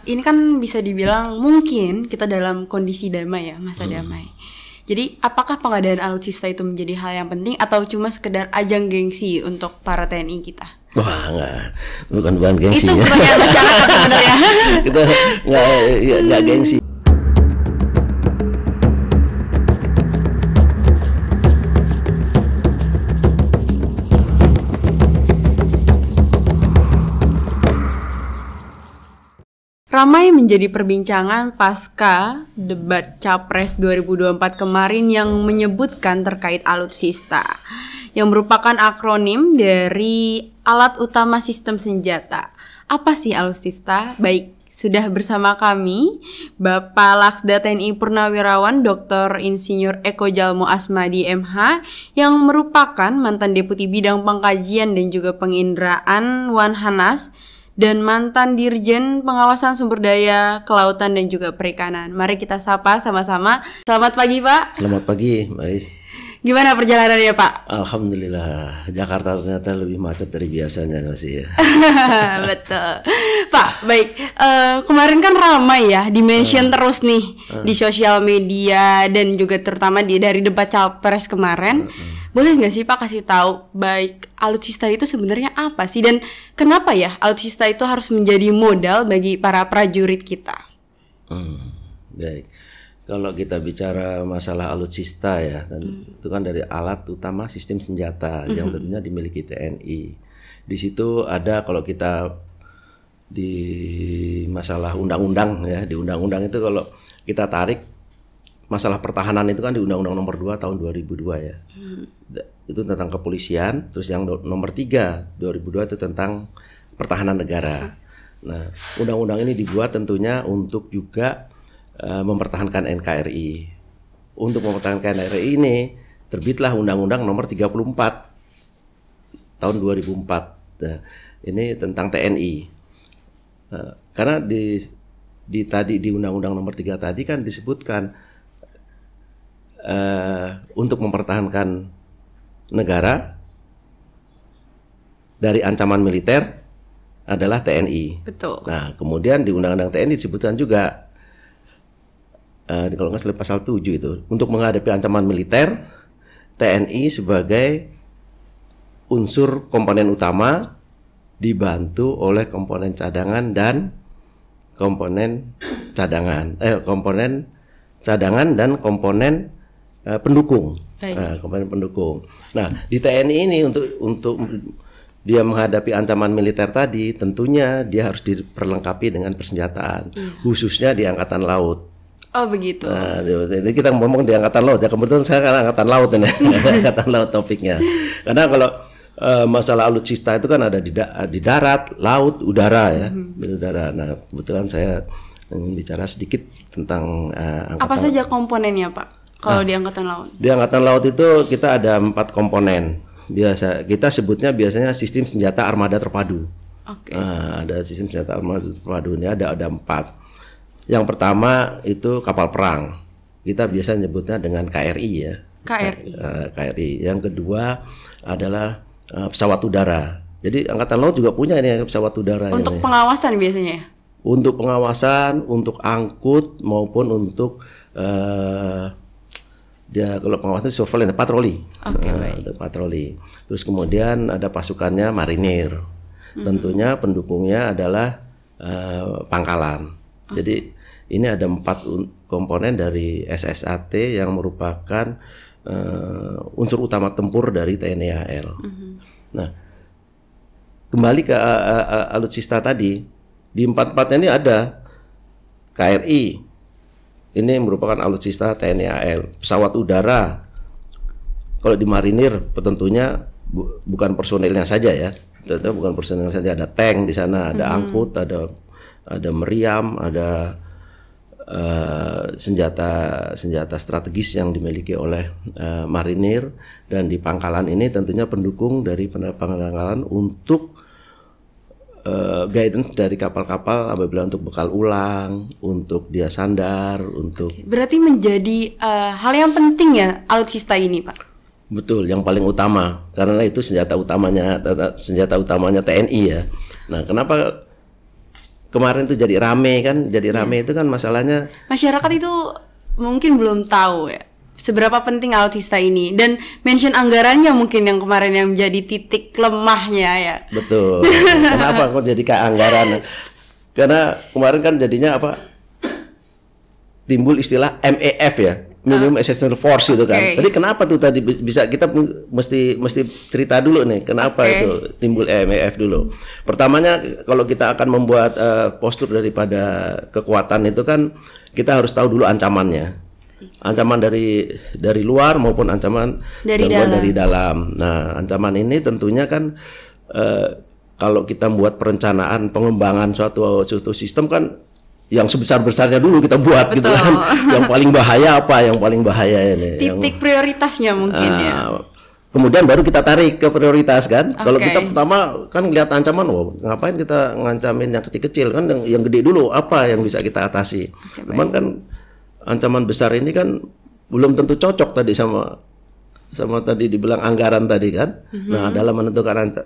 Ini kan bisa dibilang mungkin kita dalam kondisi damai ya, masa damai. Jadi apakah pengadaan alutsista itu menjadi hal yang penting atau cuma sekedar ajang gengsi untuk para TNI kita? Wah, bukan gengsi. Itu pertanyaan masyarakat sebenarnya. Kita nggak gengsi. Ramai menjadi perbincangan pasca debat Capres 2024 kemarin yang menyebutkan terkait alutsista, yang merupakan akronim dari alat utama sistem senjata. Apa sih alutsista? Baik, sudah bersama kami Bapak Laksda TNI Purnawirawan Dr. Insinyur Eko Jalmo Asmadi MH, yang merupakan mantan Deputi Bidang Pengkajian dan juga Penginderaan Wanhanas, dan mantan Dirjen Pengawasan Sumber Daya Kelautan dan juga Perikanan. Mari kita sapa sama-sama. Selamat pagi, Pak. Selamat pagi, baik. Gimana perjalanannya, Pak? Alhamdulillah, Jakarta ternyata lebih macet dari biasanya masih ya. Betul, Pak. Baik, kemarin kan ramai ya, di-mention terus nih di sosial media dan juga terutama dari debat Capres kemarin. Boleh nggak sih Pak kasih tahu baik alutsista itu sebenarnya apa sih, dan kenapa ya alutsista itu harus menjadi modal bagi para prajurit kita? Baik, kalau kita bicara masalah alutsista ya, itu kan dari alat utama sistem senjata yang tentunya dimiliki TNI. Di situ ada, kalau kita di masalah undang-undang ya, di undang-undang itu kalau kita tarik masalah pertahanan itu kan di Undang-Undang Nomor 2 tahun 2002 ya. Itu tentang kepolisian. Terus yang nomor 3 2002 itu tentang pertahanan negara. Nah, undang-undang ini dibuat tentunya untuk juga mempertahankan NKRI. Untuk mempertahankan NKRI ini terbitlah Undang-Undang Nomor 34 tahun 2004. Nah, ini tentang TNI. Karena tadi di Undang-Undang Nomor 3 tadi kan disebutkan untuk mempertahankan negara dari ancaman militer adalah TNI. Betul. Nah, kemudian di Undang-Undang TNI disebutkan juga kalau nggak salah pasal 7 itu, untuk menghadapi ancaman militer, TNI sebagai unsur komponen utama dibantu oleh komponen cadangan dan komponen komponen pendukung. Komponen pendukung. Nah, di TNI ini untuk dia menghadapi ancaman militer tadi, tentunya dia harus diperlengkapi dengan persenjataan, khususnya di Angkatan Laut. Oh begitu. Nah, jadi kita ngomong di Angkatan Laut ya, kebetulan saya kan Angkatan Laut ini, Angkatan Laut topiknya. Karena kalau masalah alutsista itu kan ada di darat, laut, udara ya, di udara. Nah, kebetulan saya ingin bicara sedikit tentang Angkatan. Apa saja komponennya, Pak? Kalau di Angkatan Laut? Di Angkatan Laut itu kita ada 4 komponen. Kita sebutnya biasanya sistem senjata armada terpadu. Oke. Nah, ada sistem senjata armada terpadu ini ada 4. Yang pertama itu kapal perang. Kita biasa nyebutnya dengan KRI ya. KRI. KRI. Yang kedua adalah pesawat udara. Jadi Angkatan Laut juga punya ini pesawat udara. Untuk pengawasan biasanya? Untuk pengawasan, untuk angkut maupun untuk dia kalau pengawasan surveillance, patroli. Baik. Patroli. Terus kemudian ada pasukannya marinir. Tentunya pendukungnya adalah pangkalan. Jadi ini ada 4 komponen dari SSAT yang merupakan unsur utama tempur dari TNI AL. Nah, kembali ke alutsista tadi, di 4-4 ini ada KRI. Ini merupakan alutsista TNI AL. Pesawat udara, kalau di marinir tentunya bukan personilnya saja ya. Tentunya bukan personilnya saja, ada tank di sana, ada angkut, ada meriam, ada senjata strategis yang dimiliki oleh marinir, dan di pangkalan ini tentunya pendukung dari pangkalan untuk guidance dari kapal-kapal apabila untuk bekal ulang, untuk dia sandar, untuk. Berarti menjadi hal yang penting ya alutsista ini, Pak. Betul, yang paling utama karena itu senjata utamanya TNI ya. Nah, kenapa kemarin tuh jadi rame kan, itu kan masalahnya masyarakat itu mungkin belum tahu ya seberapa penting alutsista ini, dan mention anggarannya mungkin yang kemarin yang menjadi titik lemahnya ya. Betul. Kenapa kok jadi kayak anggaran? Karena kemarin kan jadinya apa? Timbul istilah MEF ya, Minimum Essential Force itu kan. Tadi kenapa tuh tadi bisa kita mesti cerita dulu nih, kenapa itu timbul MEF dulu. Pertamanya kalau kita akan membuat postur daripada kekuatan itu kan kita harus tahu dulu ancamannya. Ancaman dari luar maupun ancaman dari dalam. Nah, ancaman ini tentunya kan kalau kita buat perencanaan pengembangan suatu sistem kan yang sebesar-besarnya dulu kita buat. Betul. Gitu kan. Yang paling bahaya apa? Yang paling bahaya ini. Titik prioritasnya mungkin ya. Kemudian baru kita tarik ke prioritas kan. Kalau kita pertama kan lihat ancaman, ngapain kita ngancamin yang kecil-kecil kan, yang gede dulu apa yang bisa kita atasi. Cuman kan ancaman besar ini kan belum tentu cocok tadi sama tadi dibilang anggaran tadi kan. Nah, dalam menentukan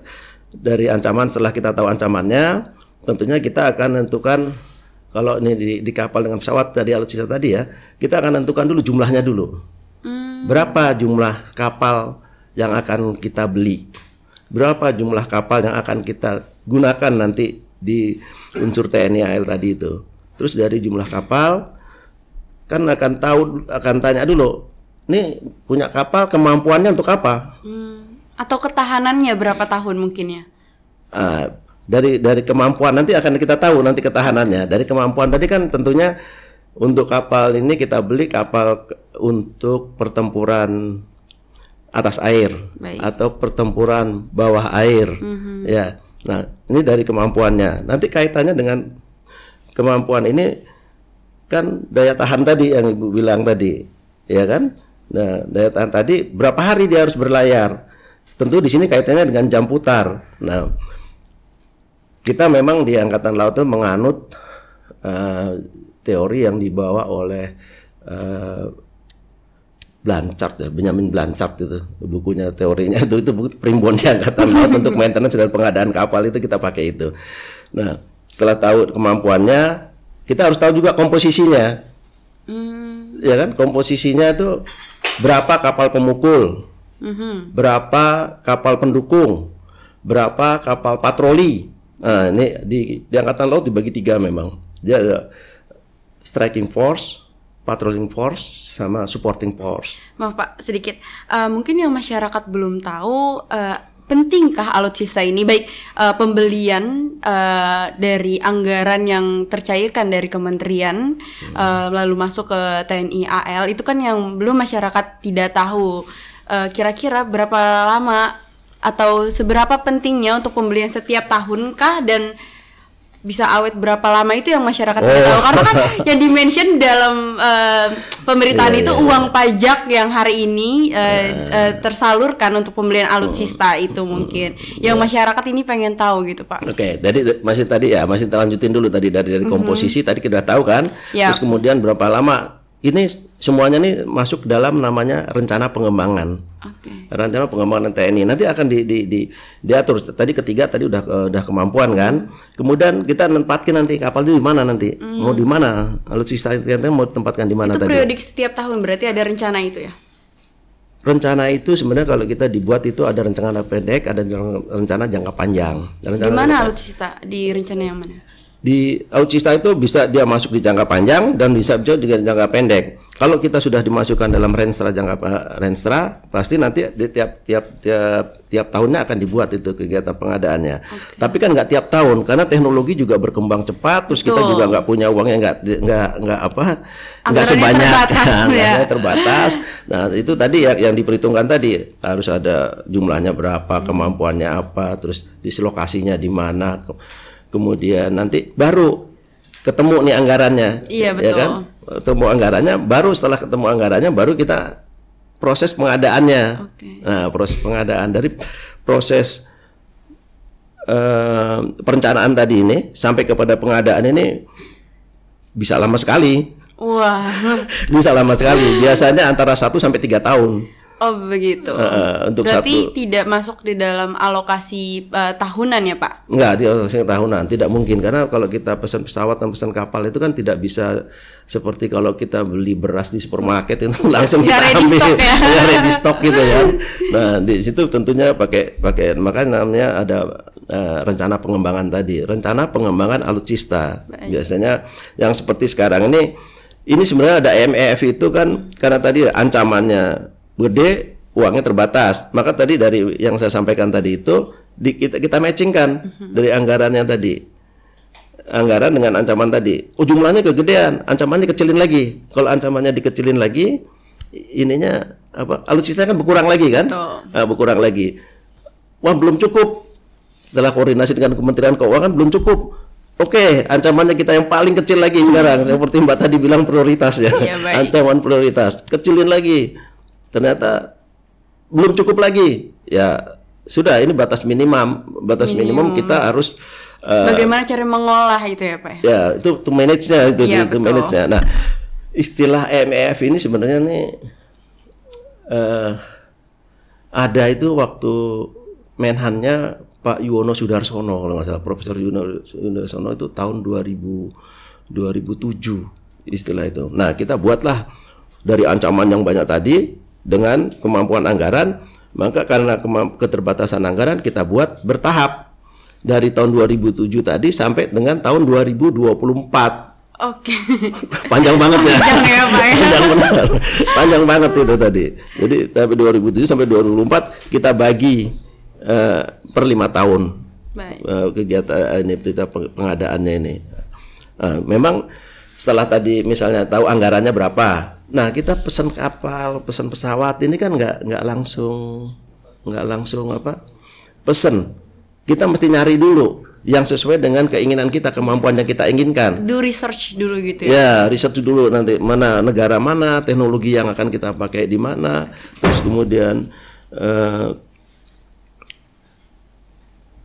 dari ancaman, setelah kita tahu ancamannya, tentunya kita akan menentukan kalau ini di kapal dengan pesawat tadi alutsista tadi ya, kita akan menentukan dulu jumlahnya dulu. Berapa jumlah kapal yang akan kita beli? Berapa jumlah kapal yang akan kita gunakan nanti di unsur TNI AL tadi itu? Terus dari jumlah kapal kan akan tanya dulu, nih punya kapal kemampuannya untuk apa? Atau ketahanannya berapa tahun mungkin ya? Dari kemampuan nanti akan kita tahu nanti ketahanannya. Dari kemampuan tadi kan tentunya untuk kapal ini kita beli kapal untuk pertempuran atas air. Baik. Atau pertempuran bawah air. Ya. Nah, ini dari kemampuannya. Nanti kaitannya dengan kemampuan ini kan daya tahan tadi yang Ibu bilang tadi, ya kan? Nah, daya tahan tadi berapa hari dia harus berlayar? Tentu di sini kaitannya dengan jam putar. Nah, kita memang di Angkatan Laut itu menganut teori yang dibawa oleh Blanchard ya, Benjamin Blanchard itu bukunya, teorinya itu primbonnya Angkatan Laut untuk maintenance dan pengadaan kapal itu kita pakai itu. Nah, setelah tahu kemampuannya, kita harus tahu juga komposisinya, ya kan? Komposisinya itu berapa kapal pemukul, berapa kapal pendukung, berapa kapal patroli. Nah, ini di Angkatan Laut dibagi 3 memang. Dia ada striking force, patrolling force, sama supporting force. Maaf Pak, sedikit. Mungkin yang masyarakat belum tahu, pentingkah alutsista ini, baik pembelian dari anggaran yang tercairkan dari kementerian lalu masuk ke TNI AL, itu kan yang belum masyarakat tidak tahu. Kira-kira berapa lama atau seberapa pentingnya untuk pembelian setiap tahun kah, dan bisa awet berapa lama, itu yang masyarakat tidak tahu. Karena kan yang dimention dalam pemberitaan itu uang pajak yang hari ini tersalurkan untuk pembelian alutsista itu mungkin yang masyarakat ini pengen tahu gitu Pak. Oke, jadi masih lanjutin dulu tadi dari komposisi tadi kita tahu kan. Terus kemudian berapa lama, ini semuanya nih masuk dalam namanya rencana pengembangan. Rencana pengembangan TNI nanti akan diatur. Tadi ketiga tadi udah kemampuan kan. Kemudian kita nempatin nanti kapal itu di mana nanti. Mau di mana? Alutsista itu mau ditempatkan di mana tadi? Itu periodik setiap tahun, berarti ada rencana itu ya? Rencana itu sebenarnya kalau kita dibuat itu ada rencana pendek, ada rencana jangka panjang. Di mana alutsista? Di rencana yang mana? Di alutsista itu bisa dia masuk di jangka panjang dan bisa juga jangka pendek. Kalau kita sudah dimasukkan dalam renstra pasti nanti di tiap tahunnya akan dibuat itu kegiatan pengadaannya. Tapi kan nggak tiap tahun karena teknologi juga berkembang cepat. Terus kita juga nggak punya uangnya nggak sebanyak, terbatas. Nah itu tadi yang diperhitungkan tadi harus ada jumlahnya berapa, kemampuannya apa, terus dislokasinya di mana. Kemudian nanti baru ketemu nih anggarannya. Iya betul. Ya kan? Ketemu anggarannya, baru setelah ketemu anggarannya baru kita proses pengadaannya. Nah, proses pengadaan dari proses perencanaan tadi ini sampai kepada pengadaan ini bisa lama sekali. Wah. Bisa lama sekali. Biasanya antara 1 sampai 3 tahun. Oh begitu. Untuk berarti satu, tidak masuk di dalam alokasi tahunan ya Pak? enggak, di alokasi tahunan tidak mungkin, karena kalau kita pesan pesawat dan pesan kapal itu kan tidak bisa seperti kalau kita beli beras di supermarket itu langsung kita ambil, ya ready stock gitu kan. Nah di situ tentunya pakai makanya namanya ada rencana pengembangan tadi, rencana pengembangan alutsista. Biasanya yang seperti sekarang ini sebenarnya ada MEF itu kan karena tadi ancamannya gede, uangnya terbatas. Maka tadi dari yang saya sampaikan tadi itu kita matchingkan dari anggarannya tadi. Anggaran dengan ancaman tadi. Jumlahnya kegedean, ancamannya kecilin lagi. Kalau ancamannya dikecilin lagi, ininya apa? Alutsista kan berkurang lagi kan? Berkurang lagi. Wah, belum cukup. Setelah koordinasi dengan Kementerian Keuangan belum cukup. Oke, ancamannya kita yang paling kecil lagi sekarang. Seperti Mbak tadi bilang prioritas ya. Ancaman prioritas, kecilin lagi. Ternyata belum cukup lagi. Ya sudah, ini batas minimum kita harus bagaimana cara mengolah itu ya Pak? Ya itu to manage-nya itu manage-nya. Nah, istilah MEF ini sebenarnya nih ada itu waktu Menhannya Pak Yuwono Sudarsono kalau nggak salah, Profesor Yuwono Sudarsono itu tahun 2007 istilah itu. Nah, kita buatlah dari ancaman yang banyak tadi dengan kemampuan anggaran, maka karena keterbatasan anggaran kita buat bertahap dari tahun 2007 tadi sampai dengan tahun 2024. Oke. Panjang banget ya. Panjang ya Pak ya. Panjang banget itu tadi. Jadi dari 2007 sampai 2024 kita bagi per 5 tahun. Baik. Kegiatan ini kita pengadaannya ini. Memang setelah tadi misalnya tahu anggarannya berapa. Nah, kita pesan kapal, pesan pesawat ini kan nggak langsung pesen. Kita mesti nyari dulu yang sesuai dengan keinginan kita, kemampuan yang kita inginkan. Do research dulu gitu ya. Ya, research dulu nanti negara mana, teknologi yang akan kita pakai di mana. Terus kemudian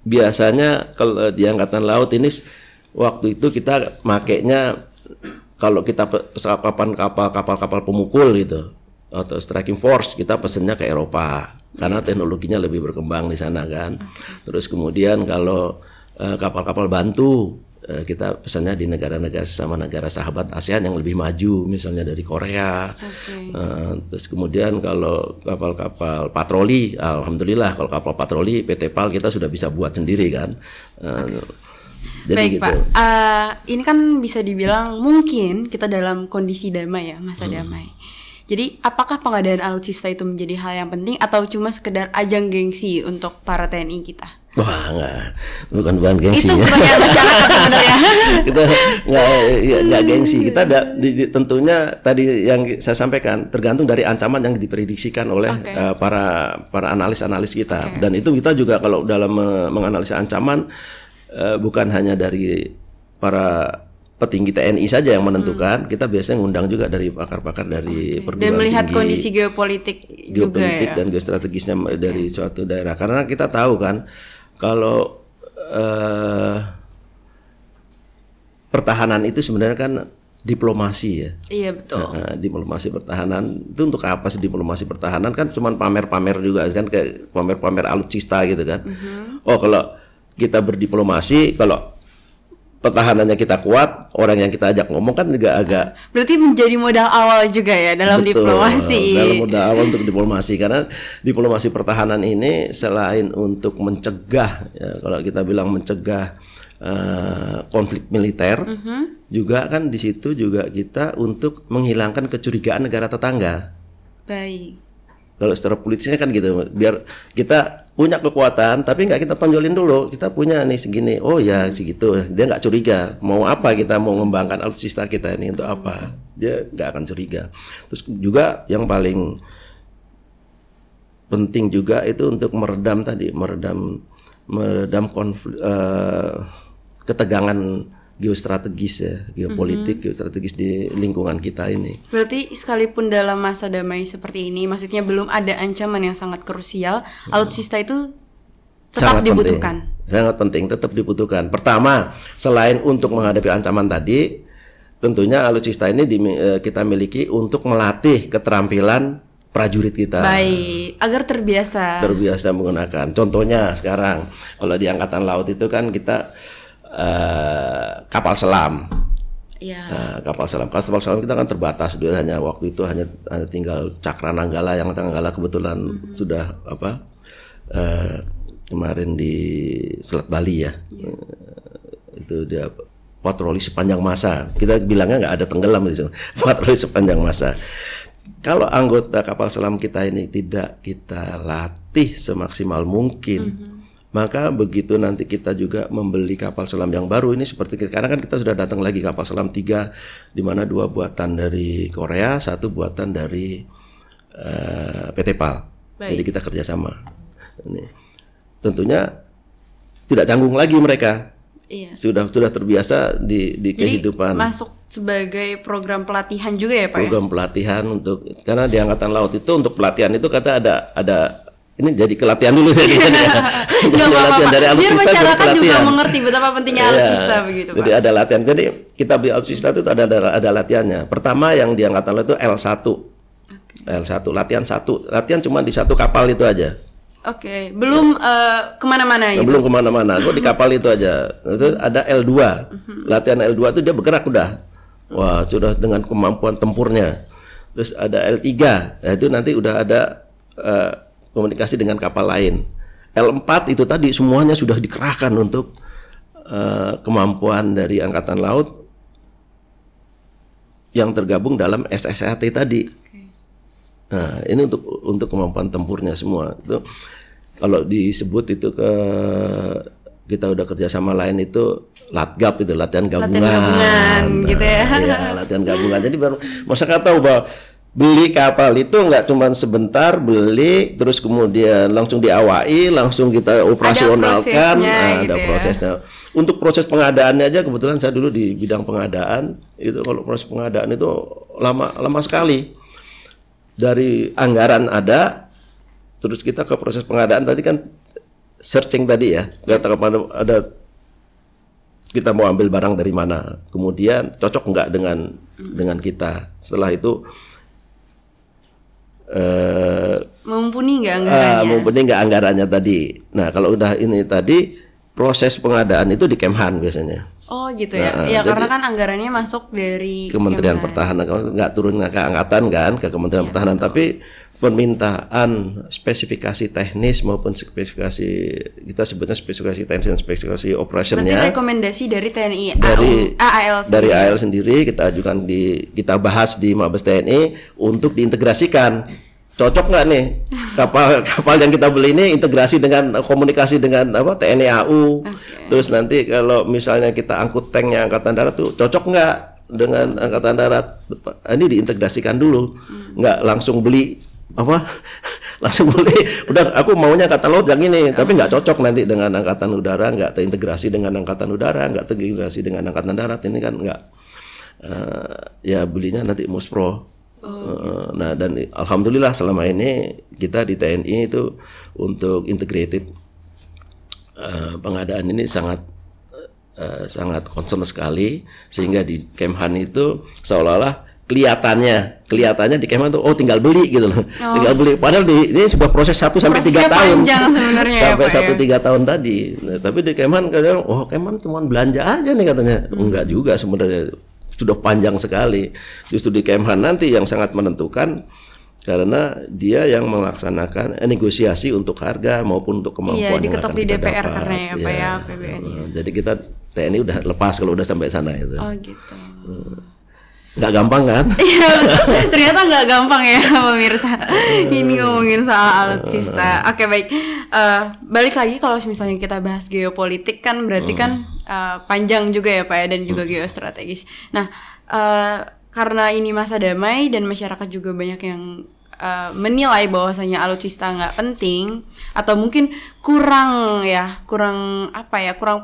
biasanya kalau di Angkatan Laut ini waktu itu kita makainya, kalau kita kapal pemukul gitu atau striking force, kita pesennya ke Eropa karena teknologinya lebih berkembang di sana kan. Terus kemudian kalau kapal-kapal bantu, kita pesannya di negara-negara sesama negara sahabat ASEAN yang lebih maju, misalnya dari Korea. Terus kemudian kalau kapal-kapal patroli, alhamdulillah kalau kapal patroli PT PAL kita sudah bisa buat sendiri kan. Jadi baik gitu. Pak, ini kan bisa dibilang mungkin kita dalam kondisi damai ya, masa damai. Jadi apakah pengadaan alutsista itu menjadi hal yang penting atau cuma sekedar ajang gengsi untuk para TNI kita? Wah, bukan gengsi. Itu pertanyaan masyarakat sebenarnya. Kita nggak gengsi. Kita tentunya tadi yang saya sampaikan tergantung dari ancaman yang diprediksikan oleh para analis kita. Dan itu kita juga kalau dalam menganalisa ancaman bukan hanya dari para petinggi TNI saja yang menentukan, kita biasanya ngundang juga dari pakar-pakar dari perguruan tinggi. Dan melihat kondisi geopolitik juga ya. Dan geostrategisnya dari suatu daerah. Karena kita tahu kan, kalau pertahanan itu sebenarnya kan diplomasi ya. Iya betul. Diplomasi pertahanan itu untuk apa sih? Diplomasi pertahanan kan cuma pamer-pamer juga kan, kayak pamer-pamer alutsista gitu kan. Oh, kalau kita berdiplomasi, kalau pertahanannya kita kuat, orang yang kita ajak ngomong kan juga agak. Berarti menjadi modal awal juga ya dalam diplomasi. Dalam modal awal untuk diplomasi, karena diplomasi pertahanan ini selain untuk mencegah, ya, kalau kita bilang mencegah konflik militer, juga kan di situ juga kita untuk menghilangkan kecurigaan negara tetangga. Baik. Kalau secara politisnya kan gitu, biar kita punya kekuatan tapi nggak kita tonjolin dulu, kita punya nih segini, oh ya segitu, dia nggak curiga mau apa, kita mau mengembangkan alutsista kita ini untuk apa, dia nggak akan curiga. Terus juga yang paling penting juga itu untuk meredam konflik, ketegangan geostrategis ya, geopolitik, geostrategis di lingkungan kita ini. Berarti sekalipun dalam masa damai seperti ini, maksudnya belum ada ancaman yang sangat krusial, alutsista itu tetap sangat dibutuhkan. Sangat penting, tetap dibutuhkan. Pertama, selain untuk menghadapi ancaman tadi, tentunya alutsista ini kita miliki untuk melatih keterampilan prajurit kita. Baik, agar terbiasa menggunakan. Contohnya sekarang kalau di Angkatan Laut itu kan kita kapal selam. Ya. Kapal selam kita kan terbatas, hanya waktu itu hanya tinggal Cakra Nanggala, yang Nanggala kebetulan sudah kemarin di Selat Bali ya. Itu dia patroli sepanjang masa. Kita bilangnya nggak ada tenggelam di sana. Patroli sepanjang masa. Kalau anggota kapal selam kita ini tidak kita latih semaksimal mungkin, maka begitu nanti kita juga membeli kapal selam yang baru ini, seperti sekarang kan kita sudah datang lagi kapal selam 3, di mana 2 buatan dari Korea, 1 buatan dari PT PAL. Baik. Jadi kita kerjasama. Ini tentunya tidak canggung lagi mereka. Iya. Sudah terbiasa di kehidupan. Masuk sebagai program pelatihan juga ya Pak? Program pelatihan untuk, karena di Angkatan Laut itu untuk pelatihan itu kata ada ini jadi kelatihan dulu saya ya. Latihan dari alutsista. Biar masyarakat juga mengerti betapa pentingnya alutsista begitu Pak. Jadi ada latihan. Jadi kita beli alutsista itu ada latihannya. Pertama yang di Angkatan Laut itu L1. L1 latihan cuma di 1 kapal itu aja. Oke, belum kemana-mana gitu. Belum kemana-mana, kok di kapal itu aja. Itu ada L2, latihan L2 itu dia bergerak udah. Wah, sudah dengan kemampuan tempurnya. Terus ada L3, nah itu nanti udah ada komunikasi dengan kapal lain. L4 itu tadi semuanya sudah dikerahkan untuk kemampuan dari Angkatan Laut yang tergabung dalam SSAT tadi. Nah, ini untuk kemampuan tempurnya semua. Itu kalau disebut itu kita udah kerjasama lain itu Latgab, itu latihan gabungan gitu ya. Ya, latihan gabungan. Jadi baru masyarakat tahu bahwa beli kapal itu nggak cuma sebentar beli terus kemudian langsung diawai, langsung kita operasionalkan. Ada prosesnya. Untuk proses pengadaannya aja, kebetulan saya dulu di bidang pengadaan itu, kalau proses pengadaan itu lama sekali. Dari anggaran ada, terus kita ke proses pengadaan tadi kan searching tadi ya, ada kita mau ambil barang dari mana, kemudian cocok nggak dengan kita. Setelah itu mumpuni nggak anggarannya? Mumpuni nggak anggarannya tadi. Nah kalau udah ini tadi proses pengadaan itu di Kemhan biasanya. Oh gitu ya. Ya karena kan anggarannya masuk dari Kementerian Pertahanan, nggak turun ke angkatan kan, ke Kementerian Pertahanan, betul. Tapi permintaan spesifikasi teknis maupun spesifikasi, kita sebutnya spesifikasi teknis dan spesifikasi operationnya. Berarti rekomendasi dari TNI, dari AL sendiri kita ajukan kita bahas di Mabes TNI untuk diintegrasikan. Cocok nggak nih kapal yang kita beli ini integrasi dengan komunikasi dengan TNI AU. Terus nanti kalau misalnya kita angkut tanknya Angkatan Darat tuh cocok nggak dengan Angkatan Darat? Ini diintegrasikan dulu, nggak langsung beli langsung beli. Udah aku maunya Angkatan Laut yang ini, tapi nggak cocok nanti dengan Angkatan Udara, nggak terintegrasi dengan Angkatan Udara, nggak terintegrasi dengan Angkatan Darat. Ini kan nggak, ya belinya nanti Muspro. Nah dan alhamdulillah selama ini kita di TNI itu untuk integrated pengadaan ini sangat concern sekali, sehingga di Kemhan itu seolah-olah kelihatannya di Kemhan tuh tinggal beli gitu loh. Tinggal beli, padahal ini sebuah proses 1 sampai 3 tahun sampai 1-3 tahun tadi. Nah, tapi di Kemhan kadang Kemhan cuma belanja aja nih katanya. Enggak juga sebenarnya, sudah panjang sekali. Justru di Kemhan nanti yang sangat menentukan, karena dia yang melaksanakan negosiasi untuk harga maupun untuk kemampuan yang akan kita dapat. Karena ya Pak ya PBN. Jadi kita TNI udah lepas kalau udah sampai sana itu. Oh gitu. Nggak gampang kan? Ternyata nggak gampang ya pemirsa. Ini ngomongin soal alutsista. Oke baik. Balik lagi kalau misalnya kita bahas geopolitik kan berarti kan panjang juga ya Pak ya, dan juga geostrategis. Nah karena ini masa damai dan masyarakat juga banyak yang menilai bahwasanya alutsista nggak penting atau mungkin kurang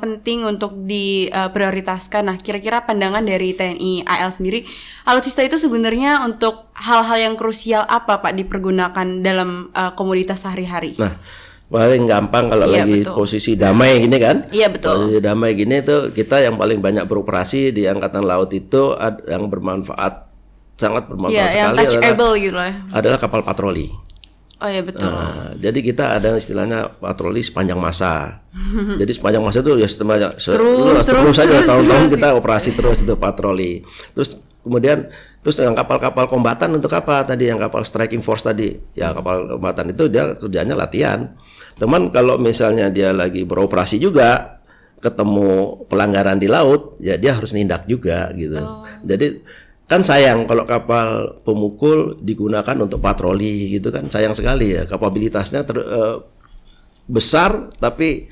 penting untuk diprioritaskan. Nah, kira-kira pandangan dari TNI AL sendiri, alutsista itu sebenarnya untuk hal-hal yang krusial apa Pak dipergunakan dalam komoditas sehari-hari? Nah, paling gampang kalau lagi betul. Posisi damai gini kan? Iya betul. Posisi damai gini tuh kita yang paling banyak beroperasi di Angkatan Laut itu yang bermanfaat sangat bermanfaat Yang sekali touchable gitu lah. adalah kapal patroli. Oh ya betul. Jadi kita ada istilahnya patroli sepanjang masa. Jadi sepanjang masa itu ya terus saja tahun-tahun kita operasi terus itu patroli. Terus kemudian yang kapal-kapal kombatan untuk apa tadi, yang kapal striking force tadi, ya kapal kombatan itu dia kerjanya latihan. Teman kalau misalnya dia lagi beroperasi juga ketemu pelanggaran di laut, ya dia harus nindak juga gitu. Jadi kan sayang kalau kapal pemukul digunakan untuk patroli gitu kan, sayang sekali ya, kapabilitasnya besar tapi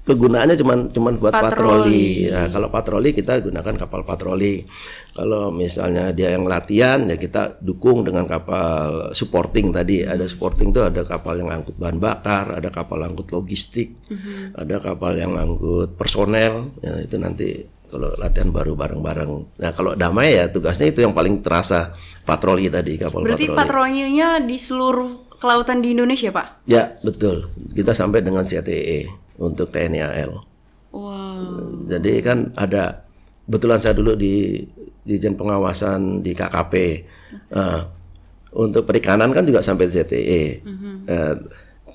kegunaannya cuman buat patroli. Nah, kalau patroli kita gunakan kapal patroli. Kalau misalnya dia yang latihan ya kita dukung dengan kapal supporting tadi. Ada supporting itu ada kapal yang angkut bahan bakar, ada kapal angkut logistik, ada kapal yang angkut personel. Ya, itu nanti kalau latihan baru bareng-bareng. Nah kalau damai ya tugasnya itu yang paling terasa, patroli tadi, kapal Berarti patroli. patrolinya di seluruh kelautan di Indonesia, Pak? Ya betul, kita sampai dengan CTE untuk TNI AL. Wow. Jadi kan ada, kebetulan saya dulu di Dirjen Pengawasan di KKP. Untuk perikanan kan juga sampai CTE.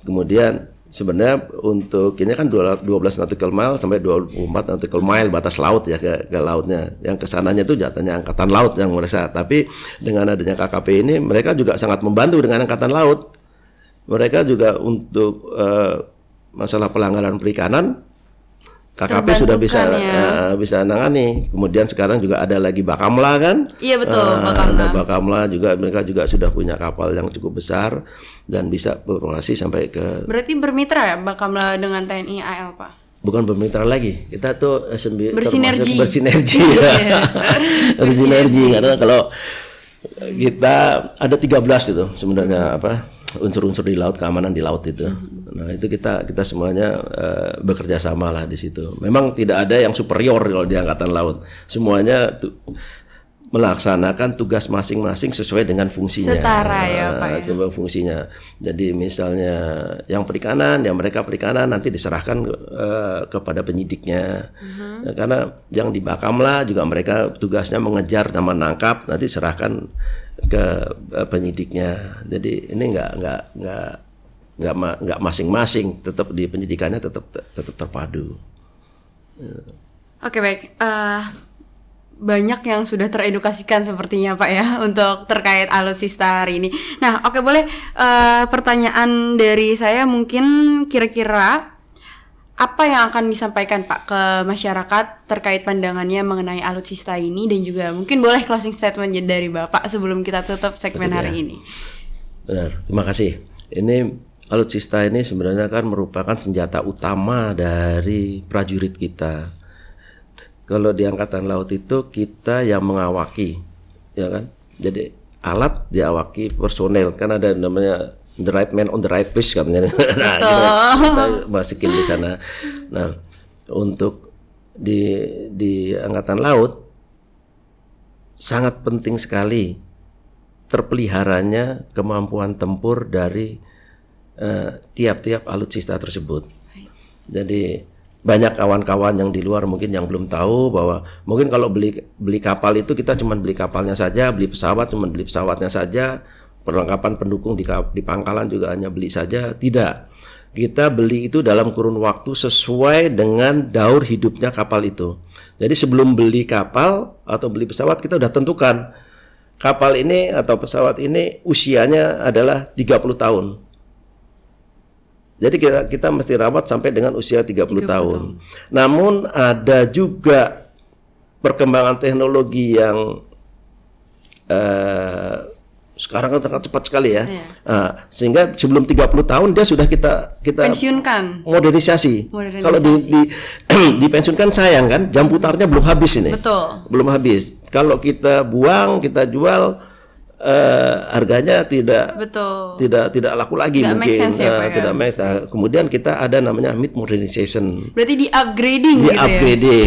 Kemudian sebenarnya untuk ini kan 12 nautical mile sampai 24 nautical mile batas laut ya ke lautnya. Yang kesananya itu jatuhnya angkatan laut yang merasa. Tapi dengan adanya KKP ini mereka juga sangat membantu dengan angkatan laut. Mereka juga untuk masalah pelanggaran perikanan KKP sudah bisa nangani. Kemudian sekarang juga ada lagi Bakamla kan? Iya betul, Bakamla. Bakamla juga mereka juga sudah punya kapal yang cukup besar dan bisa beroperasi sampai ke. Berarti bermitra ya Bakamla dengan TNI AL, Pak? Bukan bermitra lagi. Kita tuh bersinergi. Ya. Bersinergi karena kalau kita ada 13 itu sebenarnya unsur-unsur di laut, keamanan di laut itu. Nah, itu kita semuanya bekerja sama lah di situ. Memang tidak ada yang superior kalau di angkatan laut. Semuanya melaksanakan tugas masing-masing sesuai dengan fungsinya. Setara ya, Pak. Coba fungsinya. Jadi misalnya yang perikanan, yang mereka perikanan nanti diserahkan kepada penyidiknya. Nah, karena yang di Bakamla juga mereka tugasnya mengejar dan menangkap, nanti serahkan ke penyidiknya. Jadi ini nggak masing-masing, tetap di penyidikannya tetap terpadu. Oke, baik. Banyak yang sudah teredukasikan sepertinya Pak ya untuk terkait alutsista hari ini. Nah, oke, boleh pertanyaan dari saya mungkin kira-kira apa yang akan disampaikan Pak ke masyarakat terkait pandangannya mengenai alutsista ini, dan juga mungkin boleh closing statement dari Bapak sebelum kita tutup segmen hari ini. Benar, terima kasih. Ini alutsista ini sebenarnya kan merupakan senjata utama dari prajurit kita. Kalau di Angkatan Laut itu kita yang mengawaki, ya kan? Jadi alat diawaki personel, kan ada namanya the right man on the right place katanya. Nah, kita masukin di sana. Nah, untuk di Angkatan Laut sangat penting sekali terpeliharanya kemampuan tempur dari tiap-tiap alutsista tersebut. Jadi banyak kawan-kawan yang di luar mungkin yang belum tahu bahwa mungkin kalau beli kapal itu kita cuma beli kapalnya saja, beli pesawat cuma beli pesawatnya saja, perlengkapan pendukung di pangkalan juga hanya beli saja. Tidak, kita beli itu dalam kurun waktu sesuai dengan daur hidupnya kapal itu. Jadi sebelum beli kapal atau beli pesawat kita udah tentukan kapal ini atau pesawat ini usianya adalah 30 tahun. Jadi kita mesti rawat sampai dengan usia 30 tahun. Namun ada juga perkembangan teknologi yang sekarang kan cepat sekali ya. Sehingga sebelum 30 tahun dia sudah kita pensiunkan. Modernisasi. Kalau dipensiunkan sayang kan, jam putarnya belum habis ini. Betul. Belum habis. Kalau kita buang, kita jual, harganya tidak laku lagi, tidak mungkin make sense ya, tidak make sense. Nah, kemudian kita ada namanya mid modernization. Berarti di upgrading gitu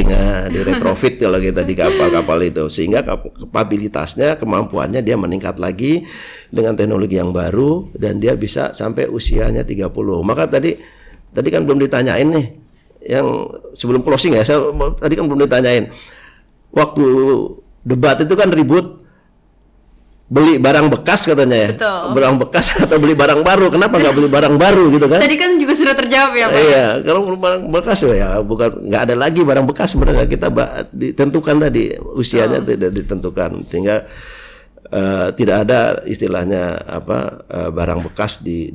ya. Di retrofit kalau kita di kapal-kapal itu, sehingga kapabilitasnya, kemampuannya dia meningkat lagi dengan teknologi yang baru dan dia bisa sampai usianya 30. Maka tadi kan belum ditanyain nih, yang sebelum closing ya, tadi kan belum ditanyain. Waktu debat itu kan ribut beli barang bekas katanya ya. Betul. Barang bekas atau beli barang baru. Kenapa nggak beli barang baru gitu kan? Tadi kan juga sudah terjawab ya Pak. Iya, kalau barang bekas ya bukan, nggak ada lagi barang bekas sebenarnya, kita ditentukan tadi usianya tidak ditentukan, sehingga tidak ada istilahnya barang bekas di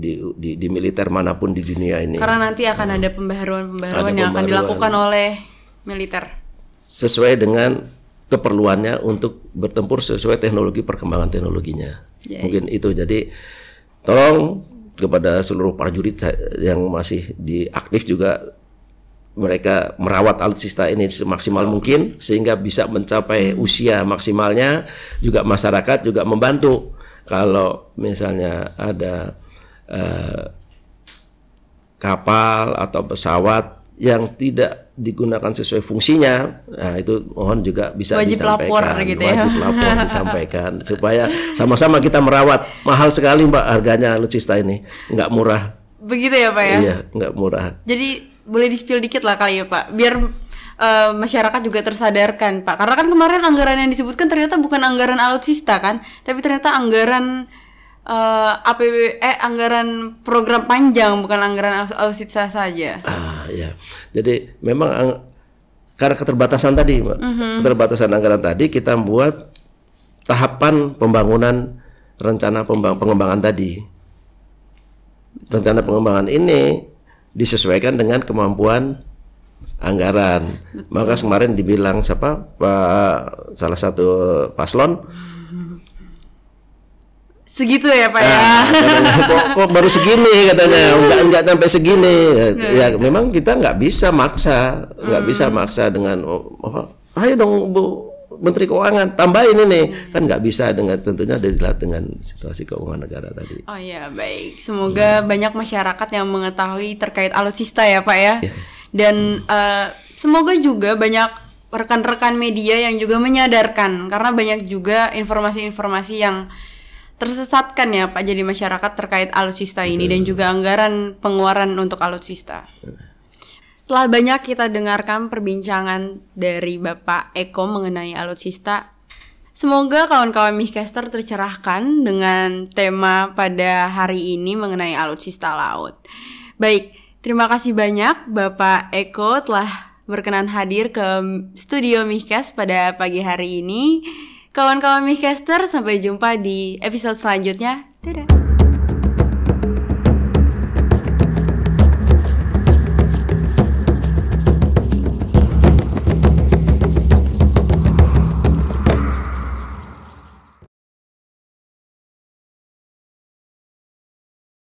militer manapun di dunia ini. Karena nanti akan ada pembaharuan yang akan dilakukan oleh militer sesuai dengan keperluannya untuk bertempur sesuai teknologi, perkembangan teknologinya. Mungkin itu. Jadi tolong kepada seluruh prajurit yang masih aktif juga, mereka merawat alutsista ini semaksimal mungkin sehingga bisa mencapai usia maksimalnya. Juga masyarakat juga membantu kalau misalnya ada kapal atau pesawat yang tidak digunakan sesuai fungsinya, nah itu mohon juga bisa wajib disampaikan. Lapor gitu ya. Wajib lapor disampaikan supaya sama-sama kita merawat. Mahal sekali Mbak harganya alutsista ini, nggak murah. Begitu ya Pak ya? Iya, nggak murah. Jadi boleh di-spill dikit lah kali ya Pak, biar masyarakat juga tersadarkan Pak. Karena kan kemarin anggaran yang disebutkan ternyata bukan anggaran alutsista kan, tapi ternyata anggaran anggaran program panjang, bukan anggaran alutsista saja. Ya. Jadi memang karena keterbatasan tadi, Mbak. Keterbatasan anggaran tadi, kita membuat tahapan pembangunan rencana pengembangan tadi. Rencana pengembangan ini disesuaikan dengan kemampuan anggaran. Maka kemarin dibilang salah satu paslon, segitu ya Pak ya. Kok baru segini katanya, enggak sampai segini. Ya memang kita nggak bisa maksa, dengan ayo dong Bu Menteri Keuangan tambahin ini, kan nggak bisa, dengan tentunya dilihat dengan situasi keuangan negara tadi. Oh ya, baik. Semoga banyak masyarakat yang mengetahui terkait alutsista ya Pak ya. Dan semoga juga banyak rekan-rekan media yang juga menyadarkan, karena banyak juga informasi-informasi yang tersesatkan ya Pak jadi masyarakat terkait alutsista ini. Dan juga anggaran pengeluaran untuk alutsista. Telah banyak kita dengarkan perbincangan dari Bapak Eko mengenai alutsista. Semoga kawan-kawan Mihcaster tercerahkan dengan tema pada hari ini mengenai alutsista laut. Baik, terima kasih banyak Bapak Eko telah berkenan hadir ke studio Mihcast pada pagi hari ini. Kawan-kawan Mihcaster, sampai jumpa di episode selanjutnya. Dadah.